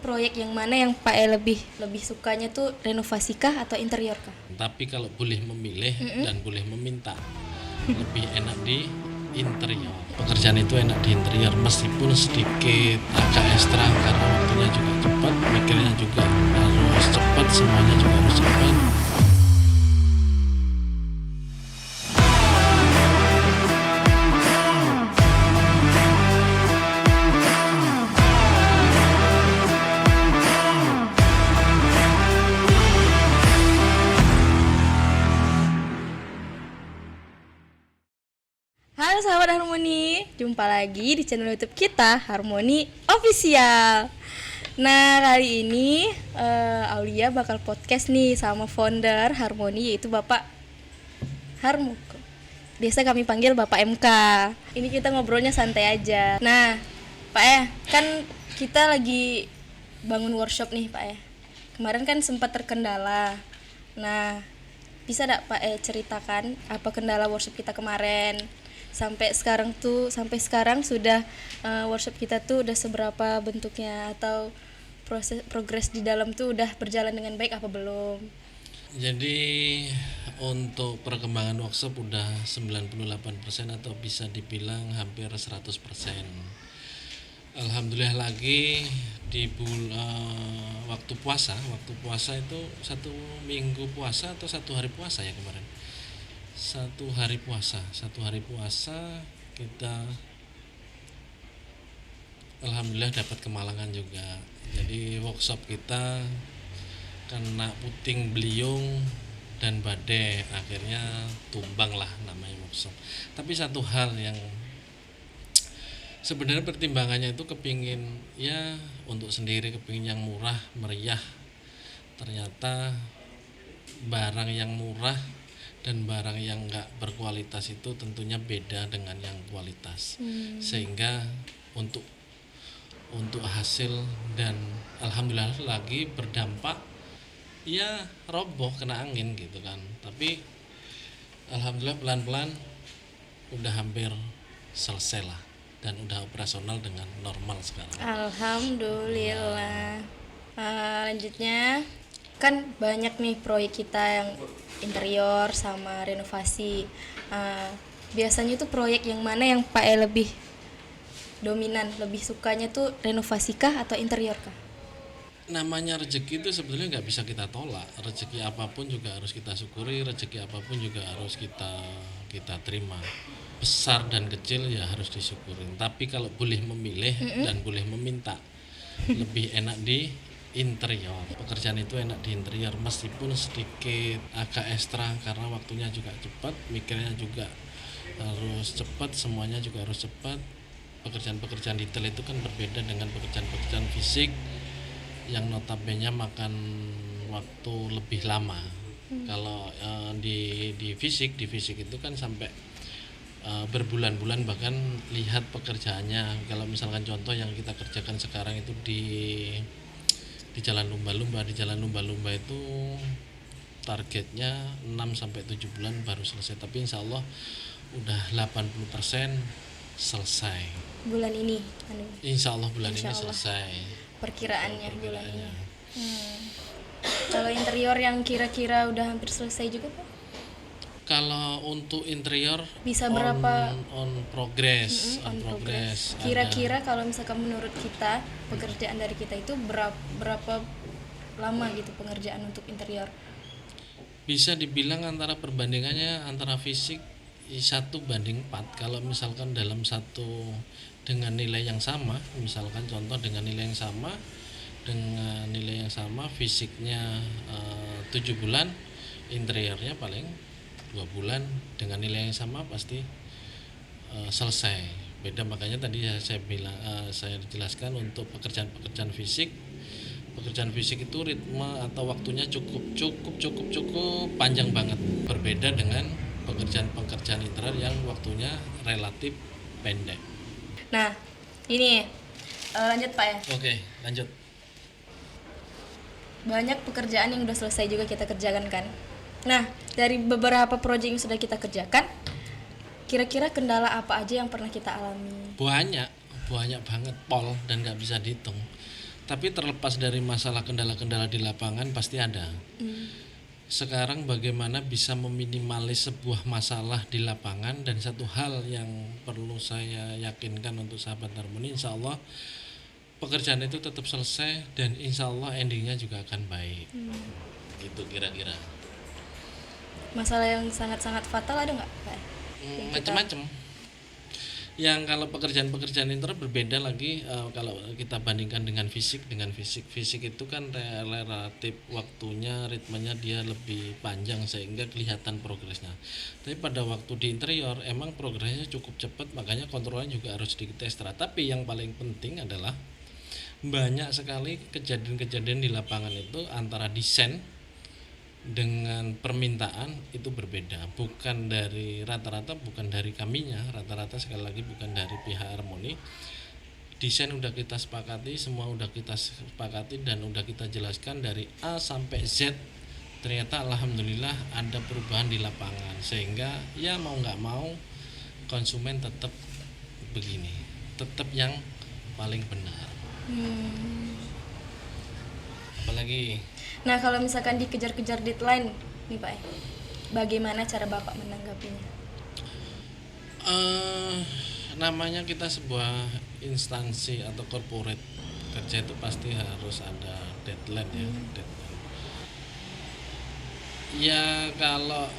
proyek yang mana yang Pak E lebih sukanya tuh renovasi kah atau interior kah? Tapi kalau boleh memilih dan boleh meminta, lebih enak di interior. Pekerjaan itu enak di interior meskipun sedikit agak ekstra karena waktunya juga cepat, mikirnya juga harus cepat, semuanya juga harus cepat. Halo sahabat Harmoni, jumpa lagi di channel YouTube kita Harmoni Official. Nah kali ini Aulia bakal podcast nih sama founder Harmoni, yaitu Bapak Harmoko. Biasa kami panggil Bapak MK. Ini kita ngobrolnya santai aja. Nah Pak kan kita lagi bangun workshop nih Pak. Kemarin kan sempat terkendala. Nah bisa gak Pak ceritakan apa kendala workshop kita kemarin? Sampai sekarang sudah workshop kita tuh udah seberapa bentuknya, atau progres di dalam tuh udah berjalan dengan baik apa belum? Jadi untuk perkembangan workshop udah 98% atau bisa dibilang hampir 100%. Alhamdulillah lagi di waktu puasa itu 1 minggu puasa atau 1 hari puasa ya kemarin. 1 hari puasa kita alhamdulillah dapat kemalangan juga. Jadi workshop kita kena puting beliung dan badai, akhirnya tumbang lah namanya workshop. Tapi satu hal yang sebenarnya pertimbangannya itu kepingin ya untuk sendiri, kepingin yang murah meriah. Ternyata barang yang murah dan barang yang enggak berkualitas itu tentunya beda dengan yang kualitas. Sehingga untuk hasil dan alhamdulillah lagi berdampak ya roboh kena angin gitu kan. Tapi alhamdulillah pelan-pelan udah hampir selesai lah dan udah operasional dengan normal sekarang. Alhamdulillah. Lanjutnya kan banyak nih proyek kita yang interior sama renovasi. Biasanya tuh proyek yang mana yang Pak lebih dominan, lebih sukanya tuh renovasi kah atau interior kah? Namanya rezeki itu sebetulnya nggak bisa kita tolak. Rezeki apapun juga harus kita syukuri, rezeki apapun juga harus kita terima. Besar dan kecil ya harus disyukurin. Tapi kalau boleh memilih dan boleh meminta, lebih enak di interior. Pekerjaan itu enak di interior meskipun sedikit agak ekstra karena waktunya juga cepat, mikirnya juga harus cepat, semuanya juga harus cepat. Pekerjaan detail itu kan berbeda dengan pekerjaan fisik yang notabene makan waktu lebih lama. Kalau di fisik itu kan sampai berbulan-bulan, bahkan lihat pekerjaannya. Kalau misalkan contoh yang kita kerjakan sekarang itu di Jalan Lumba-Lumba. Di Jalan Lumba-Lumba itu targetnya 6-7 bulan baru selesai, tapi insya Allah udah 80% selesai bulan ini. Insya Allah bulan ini selesai perkiraannya bulan ini. Kalau interior yang kira-kira udah hampir selesai juga Pak? Kalau untuk interior bisa berapa on progress. Kira-kira kalau misalkan menurut kita pekerjaan dari kita itu berapa lama gitu pengerjaan untuk interior? Bisa dibilang antara perbandingannya antara fisik 1:4. Kalau misalkan dalam satu dengan nilai yang sama, misalkan contoh dengan nilai yang sama fisiknya 7 bulan, interiornya paling 2 bulan dengan nilai yang sama pasti selesai. Beda, makanya tadi saya jelaskan untuk pekerjaan fisik itu ritme atau waktunya cukup panjang banget, berbeda dengan pekerjaan interior yang waktunya relatif pendek. Nah ini lanjut Pak ya. Oke, lanjut. Banyak pekerjaan yang udah selesai juga kita kerjakan kan. Nah, dari beberapa proyek yang sudah kita kerjakan, kira-kira kendala apa aja yang pernah kita alami? Banyak banget, dan nggak bisa dihitung. Tapi terlepas dari masalah kendala-kendala di lapangan pasti ada. Sekarang bagaimana bisa meminimalis sebuah masalah di lapangan, dan satu hal yang perlu saya yakinkan untuk sahabat Harmoni, insya Allah pekerjaan itu tetap selesai dan insya Allah endingnya juga akan baik. Gitu kira-kira. Masalah yang sangat-sangat fatal ada nggak, Pak? Yang kita- Macam-macam. Yang kalau pekerjaan-pekerjaan inter berbeda lagi, kalau kita bandingkan dengan fisik itu kan relatif waktunya, ritmenya dia lebih panjang sehingga kelihatan progresnya. Tapi pada waktu di interior emang progresnya cukup cepat, makanya kontrolnya juga harus sedikit ekstra. Tapi yang paling penting adalah banyak sekali kejadian-kejadian di lapangan itu antara desain dengan permintaan itu berbeda, bukan dari rata-rata, bukan dari kaminya, rata-rata sekali lagi bukan dari pihak Harmoni. Desain udah kita sepakati, semua udah kita sepakati dan udah kita jelaskan dari A sampai Z. Ternyata alhamdulillah ada perubahan di lapangan, sehingga ya mau nggak mau konsumen tetap begini, tetap yang paling benar. Apalagi Nah, kalau misalkan dikejar-kejar deadline nih Pak, bagaimana cara Bapak menanggapinya? Namanya kita sebuah instansi atau corporate kerja itu pasti harus ada deadline ya, deadline. Ya kalau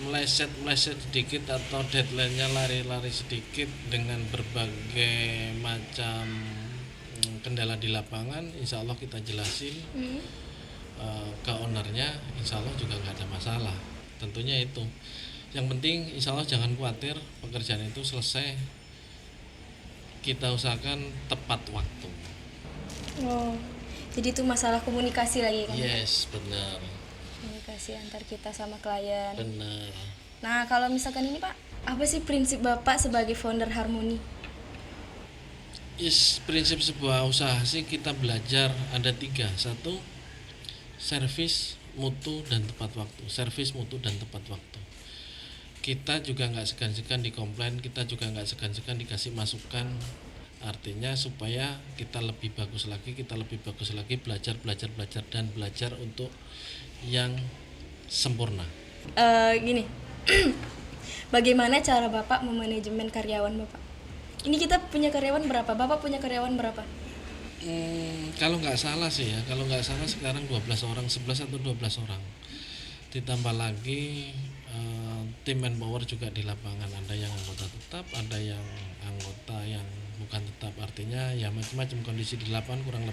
meleset sedikit atau deadline-nya lari-lari sedikit dengan berbagai macam kendala di lapangan, insya Allah kita jelasin ke ownernya, insya Allah juga nggak ada masalah. Tentunya itu yang penting, insya Allah jangan khawatir, pekerjaan itu selesai, kita usahakan tepat waktu. Oh, jadi itu masalah komunikasi lagi kan? Yes, benar. Komunikasi antar kita sama klien. Benar. Nah, kalau misalkan ini Pak, apa sih prinsip Bapak sebagai founder Harmoni? Prinsip sebuah usaha sih kita belajar ada 3. 1, servis, mutu, dan tepat waktu. Servis, mutu, dan tepat waktu. Kita juga nggak segan-segan dikomplain, kita juga nggak segan-segan dikasih masukan. Artinya supaya kita lebih bagus lagi, belajar dan belajar untuk yang sempurna. Gini, bagaimana cara Bapak memanajemen karyawan Bapak? Ini kita punya karyawan berapa? Bapak punya karyawan berapa? Kalau nggak salah sih ya, sekarang 12 orang, 11 atau 12 orang. Ditambah lagi tim manpower juga di lapangan, ada yang anggota tetap, ada yang anggota yang bukan tetap. Artinya ya macam-macam kondisi di lapangan, kurang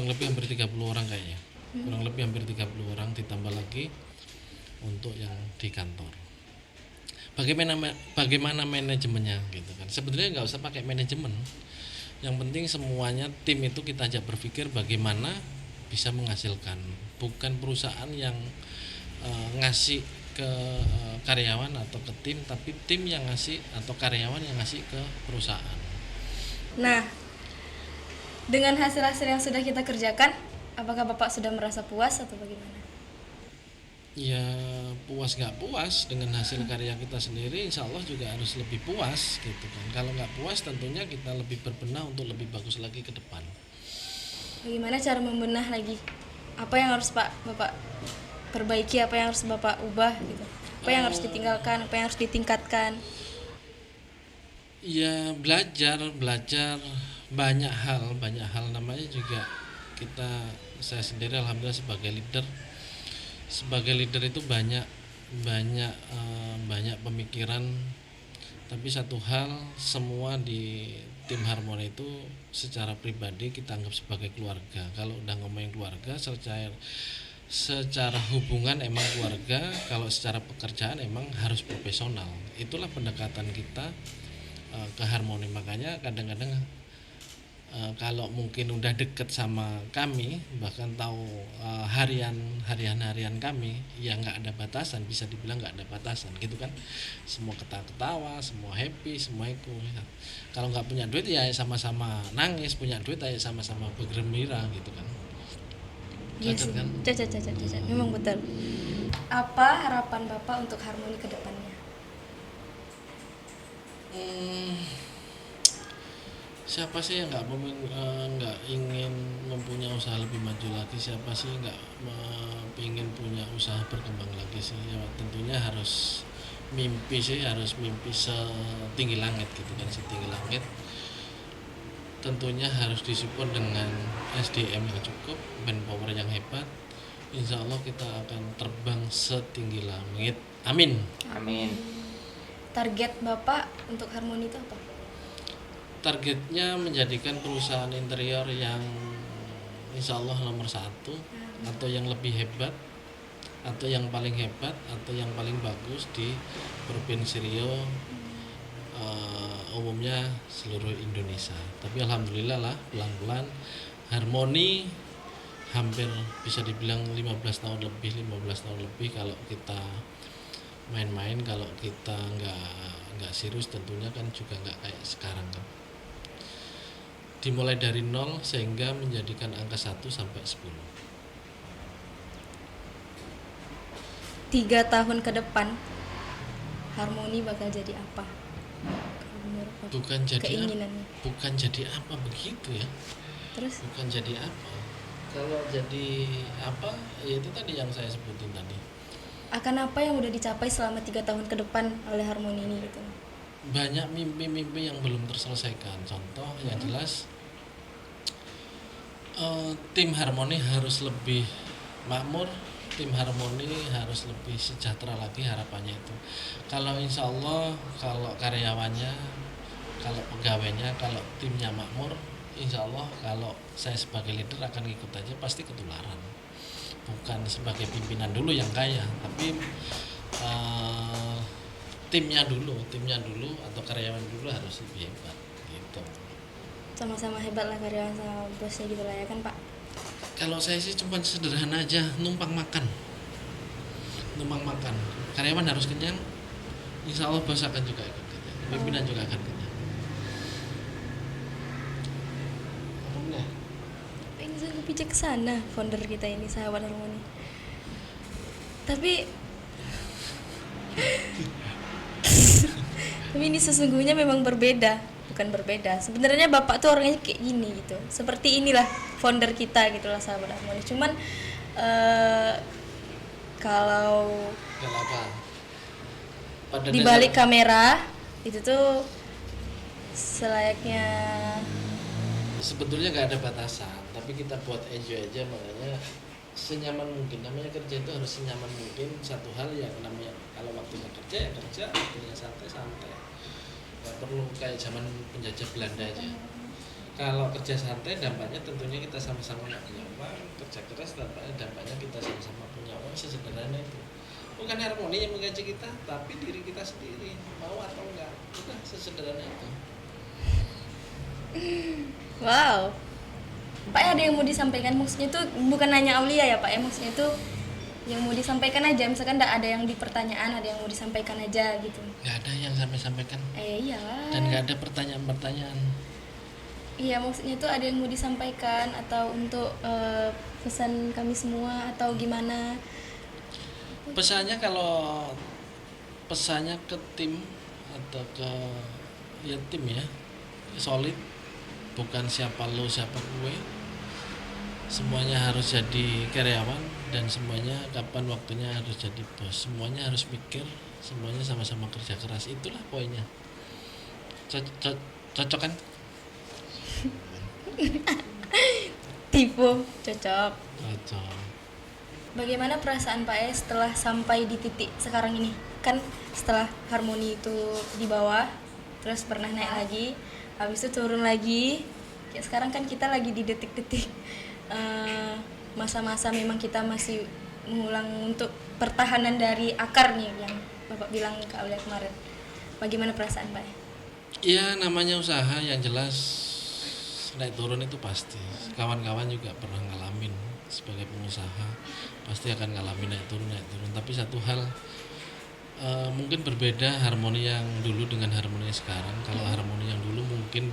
lebih hampir 30 orang kayaknya. Kurang lebih hampir 30 orang ditambah lagi untuk yang di kantor. Bagaimana manajemennya gitu kan? Sebetulnya nggak usah pakai manajemen. Yang penting semuanya tim itu kita ajak berpikir bagaimana bisa menghasilkan. Bukan perusahaan yang ngasih ke karyawan atau ke tim, tapi tim yang ngasih atau karyawan yang ngasih ke perusahaan. Nah, dengan hasil-hasil yang sudah kita kerjakan, apakah Bapak sudah merasa puas atau bagaimana? Ya puas nggak puas dengan hasil karya kita sendiri, insya Allah juga harus lebih puas gitu kan. Kalau nggak puas tentunya kita lebih berbenah untuk lebih bagus lagi ke depan. Bagaimana cara membenah lagi? Apa yang harus Bapak perbaiki, apa yang harus Bapak ubah gitu? Apa yang harus ditinggalkan, apa yang harus ditingkatkan? Ya belajar banyak hal namanya juga saya sendiri alhamdulillah sebagai leader itu banyak pemikiran, tapi satu hal, semua di tim Harmoni itu secara pribadi kita anggap sebagai keluarga. Kalau udah ngomongin keluarga, secara hubungan emang keluarga, kalau secara pekerjaan emang harus profesional. Itulah pendekatan kita ke Harmoni. Makanya kadang-kadang kalau mungkin udah deket sama kami, bahkan tahu harian kami, ya nggak ada batasan, bisa dibilang nggak ada batasan gitu kan. Semua ketawa, semua happy, semua itu. Kalau nggak punya duit ya sama-sama nangis, punya duit ya sama-sama bergembira gitu kan. Yes, Kan? cacat. Memang betul. Apa harapan Bapak untuk Harmoni ke depannya? Siapa sih yang nggak ingin mempunyai usaha lebih maju lagi? Siapa sih nggak ingin punya usaha berkembang lagi sih? Ya tentunya harus mimpi sih, harus mimpi setinggi langit gitu kan, setinggi langit. Tentunya harus disupport dengan SDM yang cukup, manpower yang hebat. Insya Allah kita akan terbang setinggi langit. Amin. Amin. Target Bapak untuk Harmoni itu apa? Targetnya menjadikan perusahaan interior yang insya Allah nomor satu, atau yang lebih hebat, atau yang paling hebat, atau yang paling bagus di Provinsi Riau, umumnya seluruh Indonesia. Tapi alhamdulillah lah, pelan-pelan Harmoni hampir bisa dibilang 15 tahun lebih kalau kita main-main, kalau kita nggak serius tentunya kan juga nggak kayak sekarang kan. Dimulai dari 0 sehingga menjadikan angka 1 sampai 10. 3 tahun ke depan Harmoni bakal jadi apa? Kalau menurut Bapak, Bukan jadi keinginannya. bukan jadi apa begitu ya. Terus Bukan jadi apa. Kalau jadi apa, ya itu tadi yang saya sebutin tadi. akan apa yang udah dicapai selama 3 tahun ke depan oleh Harmoni ini gitu? Banyak mimpi-mimpi yang belum terselesaikan. Contoh yang jelas, tim Harmoni harus lebih makmur, tim Harmoni harus lebih sejahtera lagi, harapannya itu. Kalau insya Allah, kalau karyawannya, kalau pegawainya, kalau timnya makmur, insya Allah kalau saya sebagai leader akan ikut aja, pasti ketularan. Bukan sebagai pimpinan dulu yang kaya, tapi timnya dulu atau karyawan dulu harus lebih hebat gitu. Sama-sama hebat lah karyawan sama bosnya gitu lah ya kan Pak? Kalau saya sih cuma sederhana aja, numpang makan, karyawan harus kenyang, insya Allah bos akan juga ikut kenyang, pimpinan juga akan kenyang. Alhamdulillah. Ini sungguh bijaksana founder kita ini, sahabat Harmoni. Tapi ini sesungguhnya memang bukan berbeda. Sebenarnya Bapak tuh orangnya kayak gini gitu. Seperti inilah founder kita gitu lah, sahabat Harmoni. Cuman kalau apa? Pada di balik kamera itu tuh selayaknya sebetulnya nggak ada batasan, tapi kita buat enjoy aja, makanya senyaman mungkin. Namanya kerja itu harus senyaman mungkin. Satu hal yang namanya kalau waktunya kerja ya kerja, waktunya santai, nggak perlu kayak zaman penjajah Belanda aja. Kalau kerja santai dampaknya tentunya kita sama-sama nggak punya uang, kerja keras dampaknya kita sama-sama punya uang, sesederhana itu. Bukan Harmoni yang menggaji kita, tapi diri kita sendiri, mau atau enggak, udah sesederhana itu. wow. Pak, ada yang mau disampaikan? Maksudnya tuh bukan nanya Aulia ya Pak ya, maksudnya tuh yang mau disampaikan aja, misalkan ada yang di pertanyaan, ada yang mau disampaikan aja gitu. Nggak ada yang sampai sampaikan Iyalah. dan nggak ada pertanyaan-pertanyaan. Iya, maksudnya tuh ada yang mau disampaikan atau untuk pesan kami semua atau gimana? Pesannya ke tim atau ke ya tim ya, solid, bukan siapa lo siapa gue. Semuanya harus jadi karyawan dan semuanya kapan waktunya harus jadi bos. Semuanya harus mikir, semuanya sama-sama kerja keras. Itulah poinnya. Cocok kan? Tipe cocok. Cocok. Bagaimana perasaan Pak E setelah sampai di titik sekarang ini? Kan setelah Harmoni itu di bawah, terus pernah naik lagi, habis itu turun lagi. Kayak sekarang kan kita lagi di detik-detik masa-masa memang kita masih mengulang untuk pertahanan dari akar nih yang Bapak bilang ke Aulia kemarin. Bagaimana perasaan Pak E? Ya namanya usaha yang jelas naik turun itu pasti. Kawan-kawan juga pernah ngalamin sebagai pengusaha, pasti akan ngalamin naik turun. Tapi satu hal mungkin berbeda Harmoni yang dulu dengan Harmoni yang sekarang. Kalau Harmoni yang dulu mungkin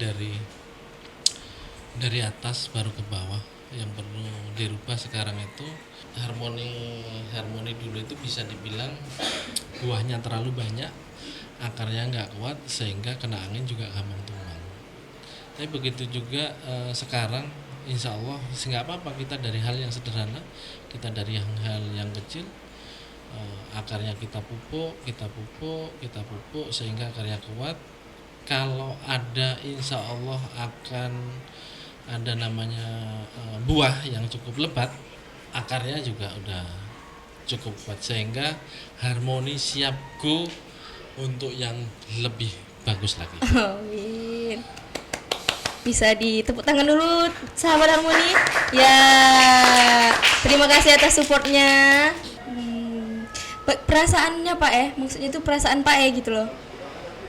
dari atas baru ke bawah, yang perlu dirubah sekarang itu Harmoni dulu itu bisa dibilang buahnya terlalu banyak, akarnya nggak kuat sehingga kena angin juga gampang tumbang. Tapi begitu juga sekarang, insya Allah nggak apa-apa kita dari hal yang sederhana, kita dari hal yang kecil, akarnya kita pupuk, kita pupuk sehingga akarnya kuat. Kalau ada, insya Allah akan ada namanya buah yang cukup lebat, akarnya juga udah cukup kuat sehingga harmoni siap go untuk yang lebih bagus lagi. Amin. Bisa ditepuk tangan dulu sahabat Harmoni. Ya, terima kasih atas supportnya. Perasaannya Pak maksudnya itu perasaan Pak gitu loh.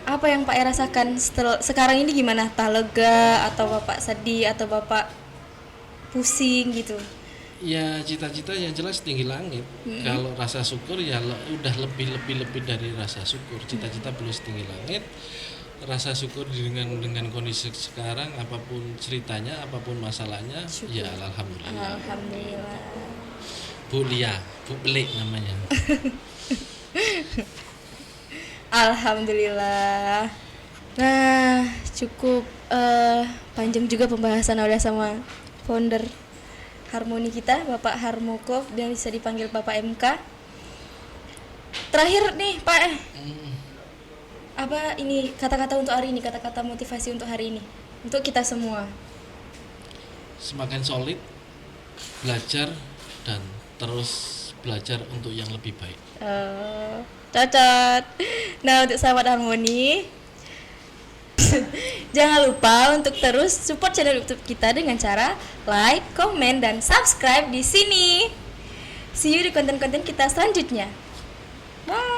Apa yang Pak rasakan sekarang ini gimana? Tah lega atau Bapak sedih atau Bapak pusing gitu? Ya cita-cita yang jelas tinggi langit. Kalau rasa syukur ya udah lebih dari rasa syukur. Cita-cita belum setinggi langit. Rasa syukur dengan kondisi sekarang, apapun ceritanya, apapun masalahnya, syukur. Ya alhamdulillah. Alhamdulillah. Bu Lia, Bu Belik namanya. Alhamdulillah. Nah, cukup panjang juga pembahasan udah sama founder Harmoni kita, Bapak Harmoko, dan bisa dipanggil Bapak MK. Terakhir nih, Pak apa ini kata-kata untuk hari ini, kata-kata motivasi untuk hari ini, untuk kita semua? Semakin solid, belajar dan terus belajar untuk yang lebih baik. Cocok. Nah, untuk sahabat Harmoni, jangan lupa untuk terus support channel YouTube kita dengan cara like, komen, dan subscribe di sini. See you di konten-konten kita selanjutnya. Bye.